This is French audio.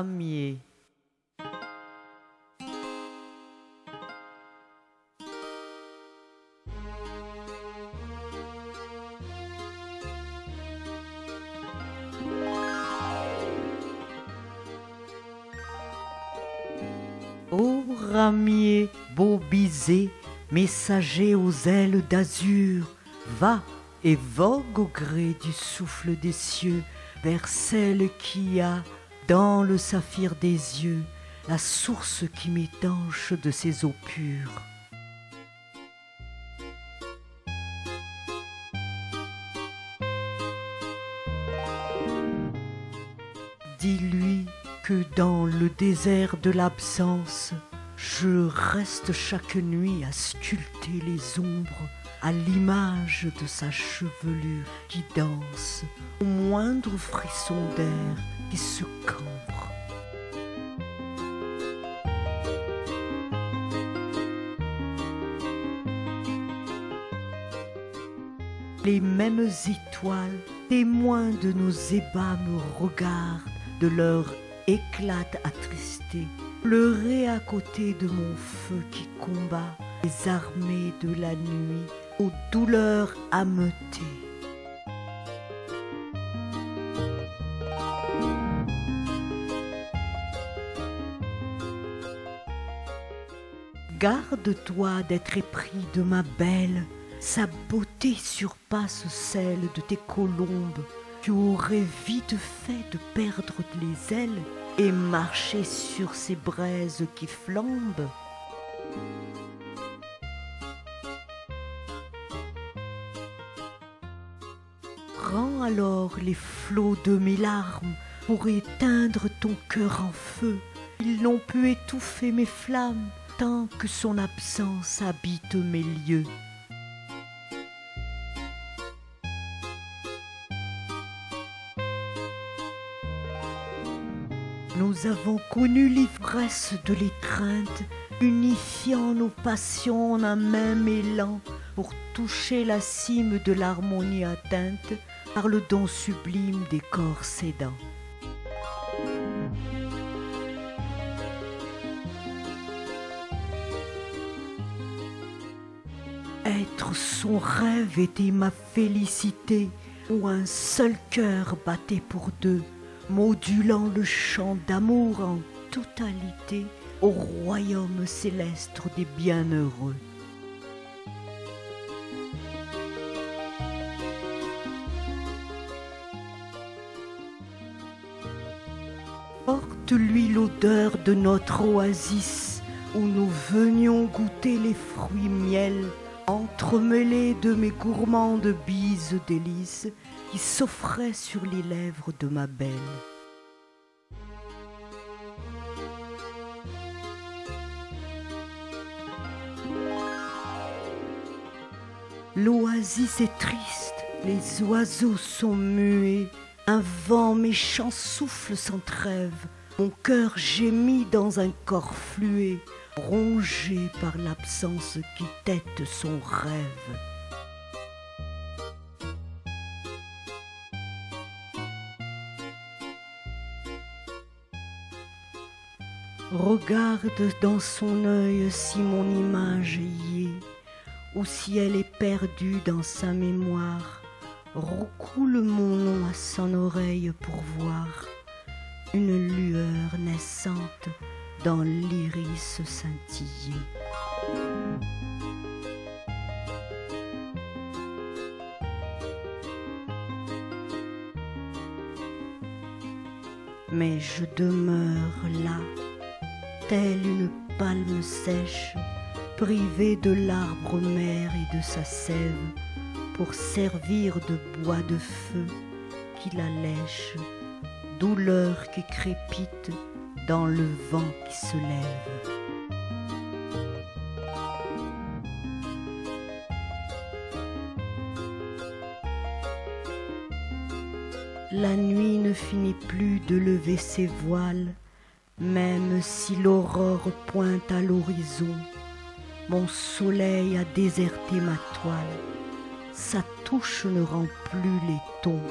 ramier. Ô ramier, beau bisé, messager aux ailes d'azur, va et vogue au gré du souffle des cieux vers celle qui a, dans le saphir des yeux, la source qui m'étanche de ses eaux pures. Dis-lui que dans le désert de l'absence, je reste chaque nuit à sculpter les ombres à l'image de sa chevelure qui danse au moindre frisson d'air qui se cambre. Les mêmes étoiles, témoins de nos ébats, me regardent de leur éclat attristé, pleurer à côté de mon feu qui combat les armées de la nuit aux douleurs ameutées. Garde-toi d'être épris de ma belle, sa beauté surpasse celle de tes colombes. Tu aurais vite fait de perdre les ailes et marcher sur ces braises qui flambent. Rends alors les flots de mes larmes pour éteindre ton cœur en feu. Ils n'ont pu étouffer mes flammes tant que son absence habite mes lieux. Nous avons connu l'ivresse de l'étreinte, unifiant nos passions en un même élan pour toucher la cime de l'harmonie atteinte par le don sublime des corps cédants. Être son rêve était ma félicité, où un seul cœur battait pour deux, modulant le chant d'amour en totalité au royaume céleste des bienheureux. Porte-lui l'odeur de notre oasis où nous venions goûter les fruits miel, entremêlés de mes gourmandes bises délices qui s'offraient sur les lèvres de ma belle. L'oasis est triste, les oiseaux sont muets, un vent méchant souffle sans trêve, mon cœur gémit dans un corps fluet, rongé par l'absence qui tette son rêve. Regarde dans son œil si mon image y est, ou si elle est perdue dans sa mémoire. Recoule mon nom à son oreille pour voir une lueur naissante dans l'iris scintillé. Mais je demeure là, telle une palme sèche, privée de l'arbre mère et de sa sève, pour servir de bois de feu qui la lèche, douleur qui crépite dans le vent qui se lève. La nuit ne finit plus de lever ses voiles, même si l'aurore pointe à l'horizon. Mon soleil a déserté ma toile, sa touche ne rend plus les tons.